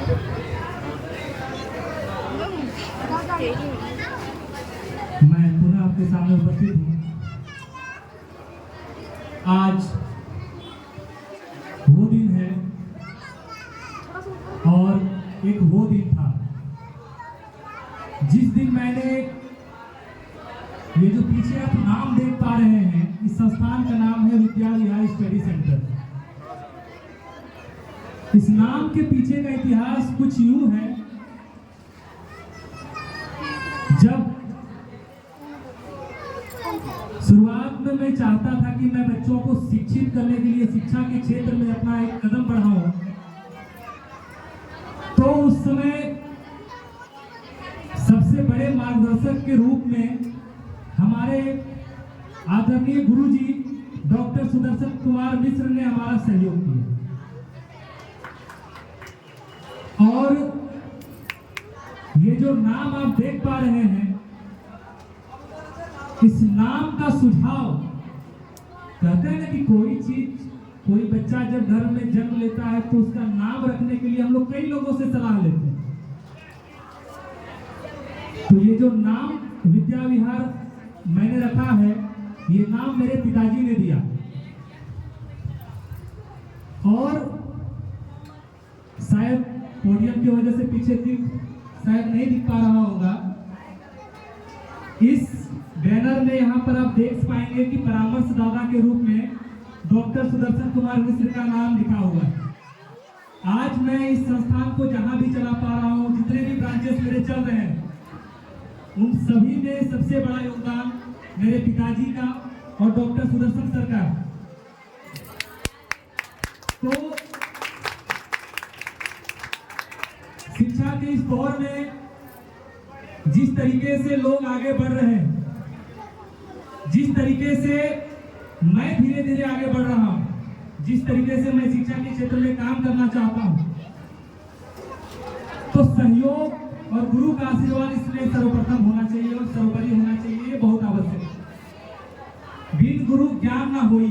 मैं पुनः आपके सामने उपस्थित हूँ। आज वो दिन है और एक वो दिन था जिस दिन मैंने ये जो पीछे आप नाम देख पा रहे हैं, इस संस्थान का नाम है विद्या विहार स्टडी सेंटर। इस नाम के पीछे का इतिहास कुछ यूं है, जब शुरुआत में मैं चाहता था कि मैं बच्चों को शिक्षित करने के लिए शिक्षा के क्षेत्र में अपना एक कदम बढ़ाऊं, तो उस समय सबसे बड़े मार्गदर्शक के रूप में हमारे आदरणीय गुरुजी डॉक्टर सुदर्शन कुमार मिश्र ने हमारा सहयोग किया। और ये जो नाम आप देख पा रहे हैं, इस नाम का सुझाव, कहते हैं ना कि कोई बच्चा जब घर में जन्म लेता है तो उसका नाम रखने के लिए हम लोग कई लोगों से सलाह लेते हैं। तो ये जो नाम विद्या विहार मैंने रखा है, ये नाम मेरे पिताजी ने दिया। और शायद पोडियम की वजह से पीछे शायद नहीं दिख पा रहा होगा, इस बैनर में यहाँ पर आप देख पाएंगे कि परामर्शदाता के रूप में डॉक्टर सुदर्शन कुमार मिश्र का नाम लिखा हुआ है। आज मैं इस संस्थान को जहाँ भी चला पा रहा हूँ, जितने भी ब्रांचेस मेरे चल रहे हैं, उन सभी में सबसे बड़ा योगदान मेरे पिताजी का और डॉक्टर सुदर्शन सर का। तो शिक्षा के इस दौर में जिस तरीके से लोग आगे बढ़ रहे हैं, जिस तरीके से मैं धीरे धीरे आगे बढ़ रहा हूं, जिस तरीके से मैं शिक्षा के क्षेत्र में काम करना चाहता हूं, तो सहयोग और गुरु का आशीर्वाद इसमें सर्वप्रथम होना चाहिए और सर्वोपरि होना चाहिए। ये बहुत आवश्यक है। बिन गुरु ज्ञान ना होई,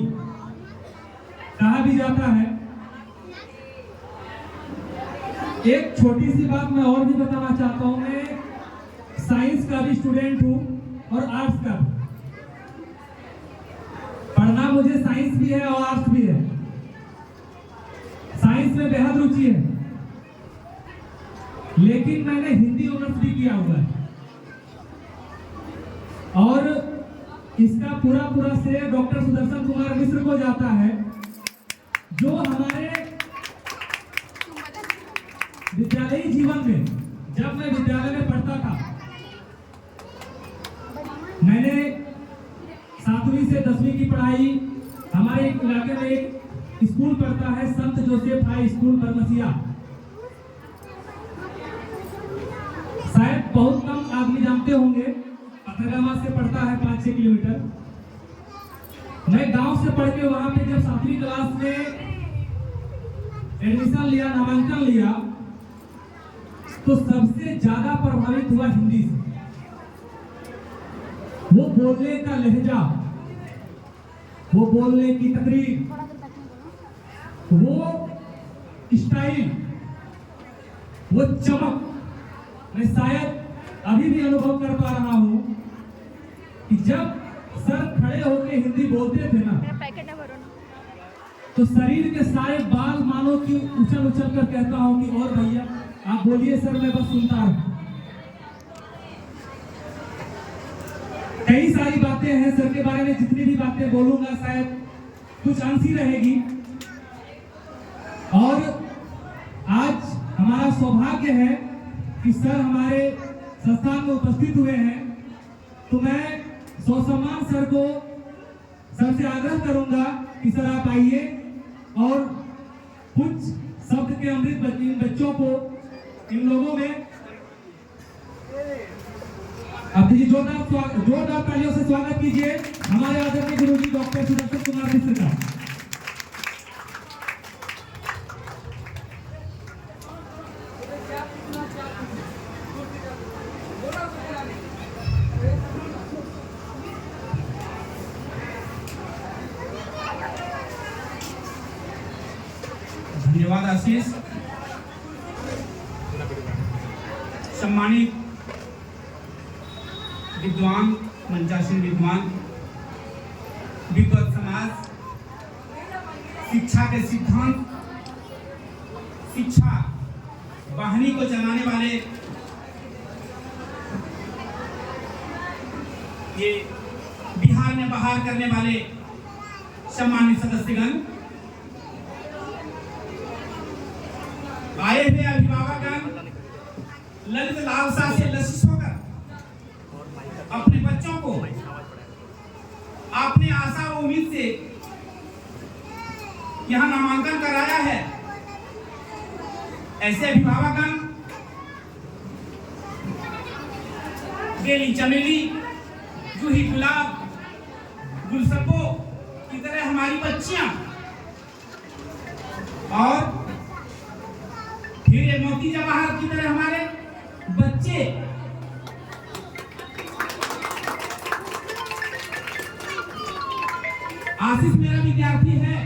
कहा भी जाता है। एक छोटी सी बात मैं और भी बताना चाहता हूं। मैं साइंस का भी स्टूडेंट हूं और आर्ट्स का। पढ़ना मुझे साइंस भी है और आर्ट्स भी है। साइंस में बेहद रुचि है, लेकिन मैंने हिंदी ऑनर्स भी किया हुआ है। और इसका पूरा श्रेय डॉक्टर सुदर्शन कुमार मिश्र को जाता है, जो हमारे विद्यालयी जीवन में, जब मैं विद्यालय में पढ़ता था, मैंने 7वीं से 10वीं की पढ़ाई हमारे इलाके में एक स्कूल पढ़ता है, संत जोसेफ हाई स्कूल बरमसिया। शायद बहुत कम आदमी जानते होंगे, पथरगामा से पड़ता है 5-6 किलोमीटर। मैं गांव से पढ़ के वहां पे जब 7वीं क्लास में एडमिशन लिया, नामांकन लिया, तो सबसे ज्यादा प्रभावित हुआ हिंदी से। वो बोलने का लहजा, वो बोलने की तकरीर, वो स्टाइल, वो चमक, मैं शायद अभी भी अनुभव कर पा रहा हूं कि जब सर खड़े होकर हिंदी बोलते थे ना, तो शरीर के सारे बाल मानो कि उछल कर कहता हूं कि और भैया आप बोलिए सर, मैं बस सुनता हूं। कई सारी बातें हैं सर के बारे में, जितनी भी बातें बोलूंगा शायद कुछ अंश ही रहेगी। और आज हमारा सौभाग्य है कि सर हमारे संस्थान में उपस्थित हुए हैं, तो मैं ससम्मान सर से आग्रह करूंगा कि सर आप आइए और कुछ शब्द के अमृत इन बच्चों को, इन लोगों में आप जोरदार तालियों से स्वागत कीजिए हमारे आदरणीय गुरुजी डॉक्टर सुदर्शन कुमार मिश्र का। धन्यवाद आशीष। सम्मानित विद्वान, मंचासीन विद्वान, विद्वत समाज, शिक्षा के सिद्धांत, शिक्षा वाहिनी को चलाने वाले ये बिहार में बहार करने वाले सम्मानित सदस्यगण, आए हुए अभिभावकगण, ललित लालसा से लसित होकर अपने बच्चों को आपने आशा और उम्मीद से यहाँ नामांकन कराया है, ऐसे अभिभावकगण बेली चमेली, जूही गुलाब, गुलसब्बो की तरह हमारी बच्चियां और हीरे मोती जवाहर की तरह हमारे बच्चे आशीष मेरा विद्यार्थी है।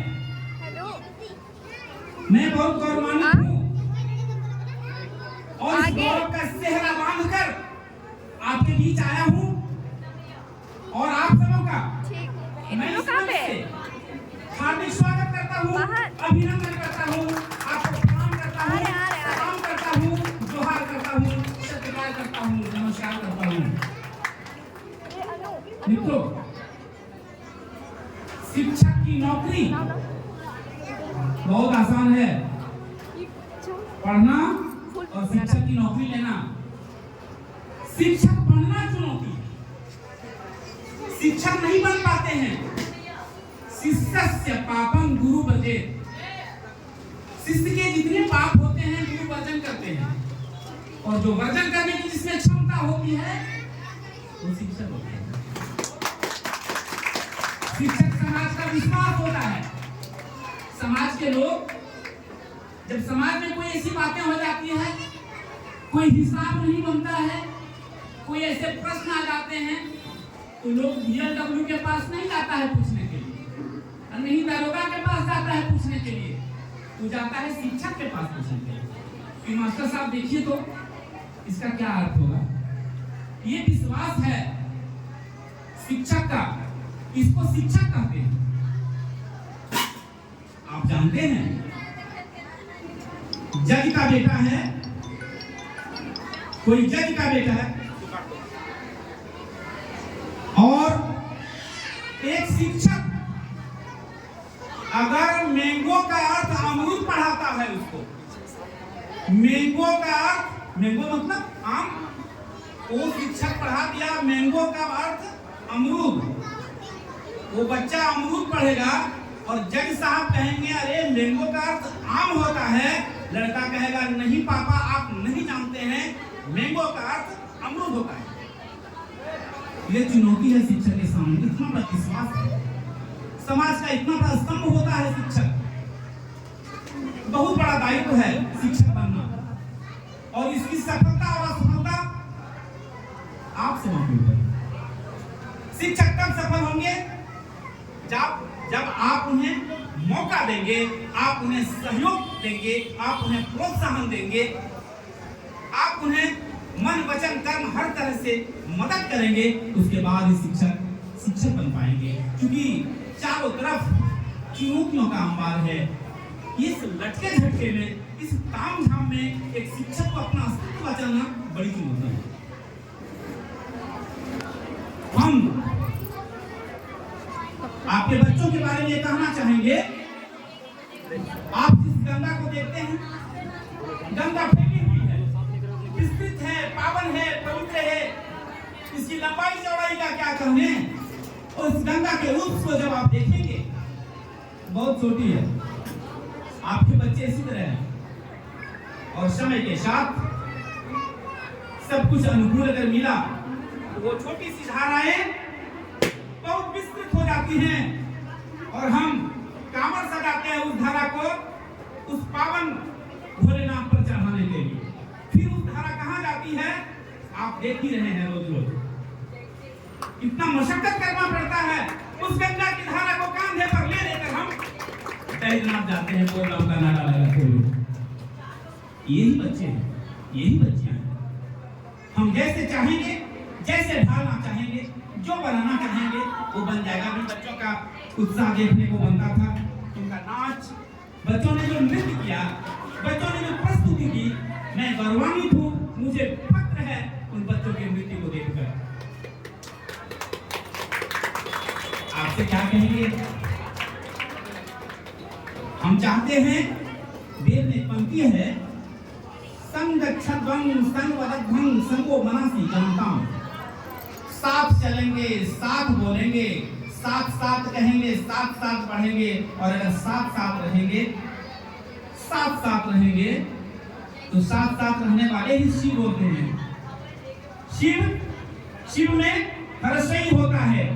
मैं बहुत गौरवान्वित हूँ और इस गौरव का सेहरा बांधकर आपके बीच आया हूँ और आप सबों का मैं इस मंच से हार्दिक स्वागत करता हूँ, अभिनंदन करता हूँ, आपको प्रणाम करता हूँ, सलाम करता हूँ, जोहार करता हूँ, सत्कार करता हूँ, नमस्कार करता हूँ। मित्रों, शिक्षक की नौकरी बहुत आसान है, पढ़ना और शिक्षक की नौकरी लेना। शिक्षक बनना चुनौती, शिक्षक नहीं बन पाते हैं। शिष्यस्य पापं गुरु वर्जेत, शिष्य के जितने पाप होते हैं गुरु वर्जन करते हैं, और जो वर्जन करने की जिसमें क्षमता होती है वो शिक्षक होता है। शिक्षक समाज का विश्वास होता है। समाज के लोग, जब समाज में कोई ऐसी बातें हो जाती है, कोई हिसाब नहीं बनता है, कोई ऐसे प्रश्न आ जाते हैं, तो लोग BLW के पास नहीं जाता है पूछने के लिए, और नहीं दारोगा के पास जाता है पूछने के लिए, तो जाता है शिक्षक के पास पूछने के लिए कि मास्टर साहब देखिए तो इसका क्या अर्थ होगा। ये विश्वास है शिक्षक का, इसको शिक्षक कहते हैं। आप जानते हैं जज का बेटा है, कोई जज का बेटा है और एक शिक्षक अगर मैंगो का अर्थ अमरूद पढ़ाता है उसको, मैंगो का अर्थ, मैंगो मतलब आम, वो शिक्षक पढ़ा दिया मैंगो का अर्थ अमरूद, वो बच्चा अमरूद पढ़ेगा और जज साहब कहेंगे अरे मैंगो का अर्थ आम होता है, लड़का कहेगा नहीं पापा आप नहीं जानते हैं, मैंगो का अर्थ अमरूद होता है। ये चुनौती है शिक्षक के सामने, इतना बड़ा विश्वास है, समाज का इतना बड़ा स्तंभ होता है शिक्षक, बहुत बड़ा दायित्व है शिक्षक बनना, और इसकी सफलता और असफलता आप समझ लीजिए। शिक्षक तब सफल होंगे जब आप उन्हें मौका देंगे, आप उन्हें सहयोग देंगे, आप उन्हें प्रोत्साहन देंगे, आप उन्हें मन वचन कर्म हर तरह से मदद करेंगे, उसके बाद ही शिक्षक बन पाएंगे। क्योंकि चारों तरफ चुनौतियों का अंबार है, इस लटके झटके में, इस तामझाम में एक शिक्षक को अपना अस्तित्व बचाना बड़ी चुनौती है। हम आपके बच्चों के बारे में कहना चाहेंगे, आप जिस गंगा को देखते हैं, गंगा फैली हुई है, विस्तृत है, पावन है, पवित्र है, इसकी लंबाई चौड़ाई का क्या कहने, और इस गंगा के रूप को जब आप देखेंगे बहुत छोटी है। आपके बच्चे इसी तरह हैं, और समय के साथ सब कुछ अनुकूल अगर मिला तो वो छोटी सी धाराएं बहुत विस्तृत हो जाती हैं, और हम कांवर सजाते हैं उस धारा को उस पावन भोलेनाथ पर चढ़ाने के लिए। फिर उस धारा कहाँ जाती है आप देख ही रहे हैं, रोज रोज इतना मशक्कत करना पड़ता है। उस गंगा की धारा को कांधे पर ले लेकर हम बैजनाथ जाते हैं, बोल राम का नारा लगाते हुए। यही बच्चे हैं, यही बच्चियां हैं हम जैसे चाहेंगे, जैसे ढालना चाहेंगे, जो बनाना चाहेंगे वो बन जाएगा। भी बच्चों का उत्साह देखने को बनता था, उनका नाच, बच्चों ने जो नृत्य किया, बच्चों ने जो प्रस्तुति की, मैं गौरवान्वित हूँ। मुझे फक्र है उन बच्चों के नृत्य को देखकर। आपसे क्या कहेंगे? हम चाहते हैं, वेद में पंक्ति है, संगच्छध्वं संवदध्वं संगो मनसि जनताम। साथ चलेंगे, साथ बोलेंगे, साथ साथ कहेंगे, साथ साथ पढ़ेंगे, और अगर साथ साथ रहेंगे, साथ साथ रहेंगे तो साथ साथ रहने वाले ही शिव होते हैं। शिव में हर्षई होता है,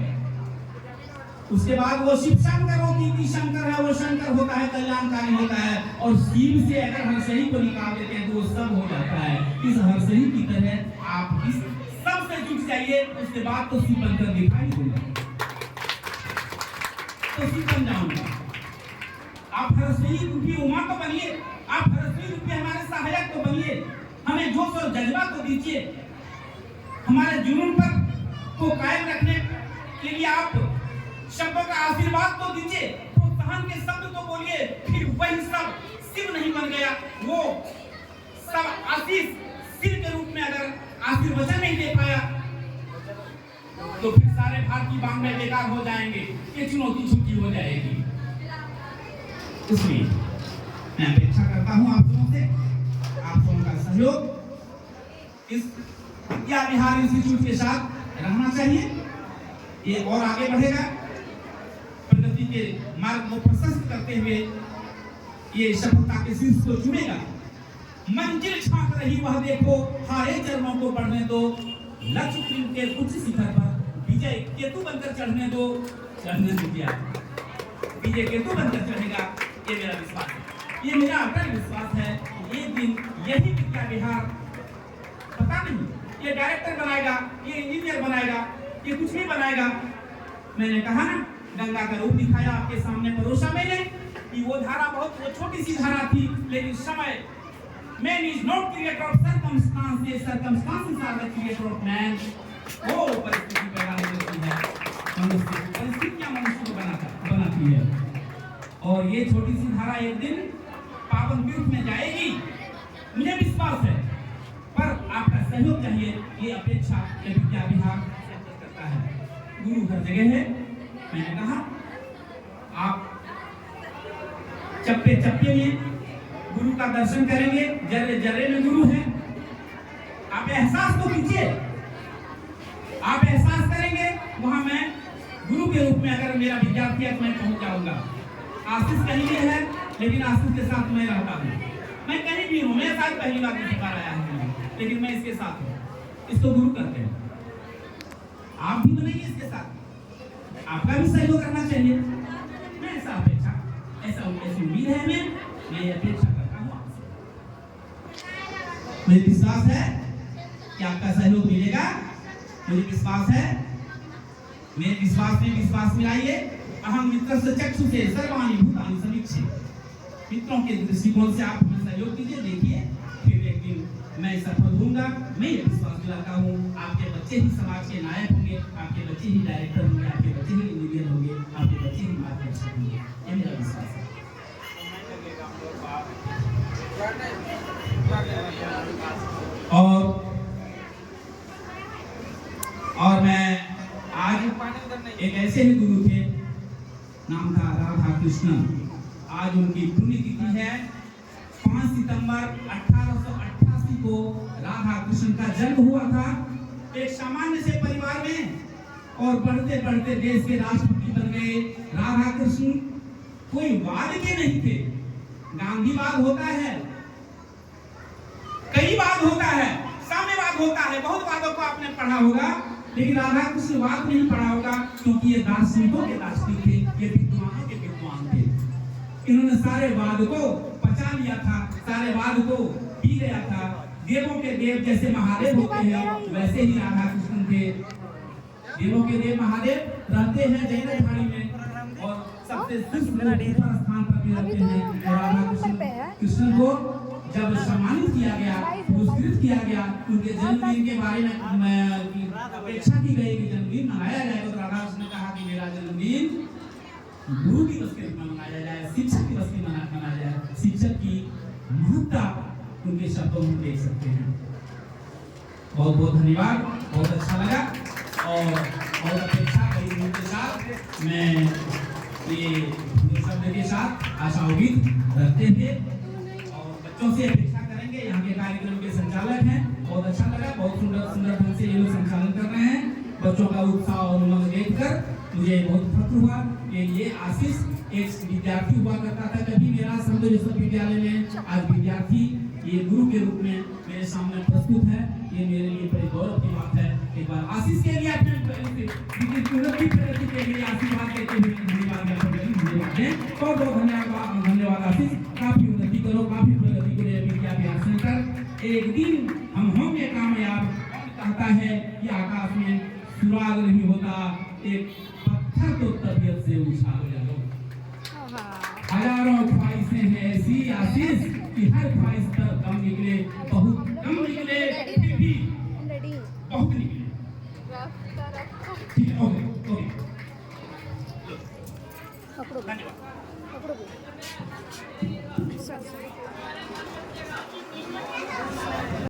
उसके बाद वो शिव शंकर होती थी, शंकर है वो शंकर होता है, कल्याणकारी होता है। और शिव से अगर हर्षई को निकाल देते हैं तो वो सब हो जाता है। इस हर्षई की तरह आप इस सब से जुट जाइए, उसके बाद तो शिव बनकर दिखाई देगा, तो शिव बन जाऊंगा। आप हर्षई रूपी उमा तो बनिए, आप हर्षई रूपी हमारे सहायक तो बनिए, हमें जोश और जज्बा तो दीजिए, हमारे जुनून पर को कायम रखने के लिए आप शब्दों का आशीर्वाद तो दीजिए, प्रोत्साहन के शब्द तो बोलिए। फिर वही सब शिव नहीं बन गया, वो सब आशीष शिव के रूप में अगर आशीर्वचन नहीं दे पाया तो फिर सारे भारतीय बांग्ला बेकार हो जाएंगे, ये चुनौती छुट्टी हो जाएगी। इसलिए मैं अपेक्षा करता हूं आप सबों से, आप सबों का सहयोग इस विद्या विहार इंस्टीट्यूट के साथ रहना चाहिए। ये और आगे बढ़ेगा, प्रगति के मार्ग को प्रशस्त करते हुए ये सफलता के शीर्ष को चुमेगा। मंजिल छाप रही वह देखो, हारे चरणों को बढ़ने दो, लक्ष्य के उच्च शिखर पर विजय केतु बनकर चढ़ने दो। चढ़ने दिया विजय केतु बनकर चढ़ेगा, ये मेरा विश्वास है, ये मेरा अटल विश्वास है। एक दिन यही विद्या विहार, पता नहीं ये डायरेक्टर बनाएगा, ये इंजीनियर बनाएगा, ये कुछ नहीं बनाएगा। मैंने कहा ना, गंगा का रूप दिखाया आपके सामने परोसा मैंने कि वो धारा बहुत वो छोटी सी धारा थी, लेकिन समय man is not creator of circumstances, circumstances are the creator of man। वो परिस्थिति पैदा होती है, मनुष्य परिस्थितियां मनुष्य को बनाती है, और ये छोटी सी धारा एक दिन पावन तीर्थ में जाएगी, मुझे विश्वास है। पर आपका सहयोग चाहिए, ये अपेक्षा ये विद्या विहार करता है। गुरु हर जगह है, मैंने कहा आप चप्पे चप्पे में गुरु का दर्शन करेंगे, जरे जरे में गुरु है। आप एहसास तो कीजिए, आप एहसास करेंगे वहां मैं गुरु के रूप में अगर मेरा विद्यार्थी है तो मैं पहुंच जाऊंगा। आशीष कहीं भी है, लेकिन आशीष के साथ मैं रहता हूँ। मैं कहीं भी हूँ, मैं शायद पहली बार नहीं आया है, लेकिन मैं इसके साथ हूँ। इसको गुरु करते हैं, आप भी बनेंगे इसके साथ, आपका भी सहयोग करना चाहिए। मैं ऐसा अपेक्षा, ऐसा उम्मीद है, मैं अपेक्षा करता हूँ आपसे। मुझे विश्वास है कि आपका सहयोग मिलेगा, मुझे विश्वास है। मेरे विश्वास में विश्वास मिलाइए। अहम मित्रस्य चक्षुषे सर्वाणि भूतानि समीक्षे। मित्रों के दृष्टिकोण से आप हमें सहयोग कीजिए, देखिए फिर एक दिन मैं सफल होऊंगा। मैं ये विश्वास दिलाता हूँ, आपके बच्चे ही समाज के नायक होंगे, आपके बच्चे ही डायरेक्टर होंगे, आपके बच्चे ही इंजीनियर होंगे, आपके बच्चे ही मार्गदर्शक होंगे, ये मेरा विश्वास है। और मैं आज एक ऐसे ही गुरु थे, नाम था राधा कृष्ण। आज उनकी पुण्यतिथि है। 5 सितंबर 1888 को राधा कृष्ण का जन्म हुआ था एक सामान्य से परिवार में, और बढ़ते बढ़ते देश के राष्ट्रपति बन गए। राधा कृष्ण कोई वाद के नहीं थे। गांधीवाद होता है, कई वाद होता है, साम्यवाद होता है, बहुत वादों को आपने पढ़ा होगा, लेकिन राधा कृष्ण वाद नहीं पढ़ा होगा, क्योंकि ये दार्शनिकों के दार्शनिक थे, ये विद्वानों के विद्वान थे। इन्होंने सारे वाद को पचा लिया था, सारे वाद को पी गया था। देवों के देव जैसे महादेव होते हैं, वैसे ही राधा कृष्ण थे। देवों के देव महादेव रहते हैं जैन झाड़ी में, और सबसे शीर्ष स्थान पर भी रहते हैं। राधा कृष्ण को जब सम्मानित किया गया, पुरस्कृत किया गया, उनके जन्मदिन के बारे में अपेक्षा की गई कि जन्मदिन मनाया जाए, तो राधाकृष्ण ने कहा कि मेरा जन्मदिन गुरु दिवस के रूप में मनाया जाए, शिक्षक दिवस के मनाया जाए। शिक्षक की महत्ता उनके शब्दों में देख सकते हैं। बहुत बहुत धन्यवाद, बहुत अच्छा लगा और बहुत अपेक्षा करी उनके साथ मैं ये शब्द के साथ आशा उम्मीद रखते थे और बच्चों से अपेक्षा करेंगे। यहाँ के कार्यक्रम के संचालक हैं, बहुत अच्छा लगा, बहुत सुंदर सुंदर ढंग से ये लोग संचालन कर रहे हैं। बच्चों का उत्साह और उमंग देखकर मुझे बहुत फख्र हुआ कि ये आशीष एक विद्यार्थी हुआ करता था कभी मेरा समझो विश्वविद्यालय में, आज विद्यार्थी ये गुरु के रूप में मेरे सामने प्रस्तुत है। ये मेरे लिए बड़ी गौरव की बात है। एक बार आशीष के लिए अपने उन्नति प्रगति के लिए आशीर्वाद देते हुए धन्यवाद दें। बहुत बहुत धन्यवाद आशीष। काफी उन्नति करो, काफी प्रगति करो विद्याभ्यास सेंटर। एक दिन हम होंगे कामयाब। कहता है कि आकाश में सुराग नहीं होता, एक पत्थर तो तबीयत से उछाल जाओ। हजारों ख्वाहिशें हैं ऐसी आशीष कि हर ख्वाहिश तक कम निकले, बहुत कम निकले, फिर भी बहुत निकले। ठीक है, ओके ओके, धन्यवाद।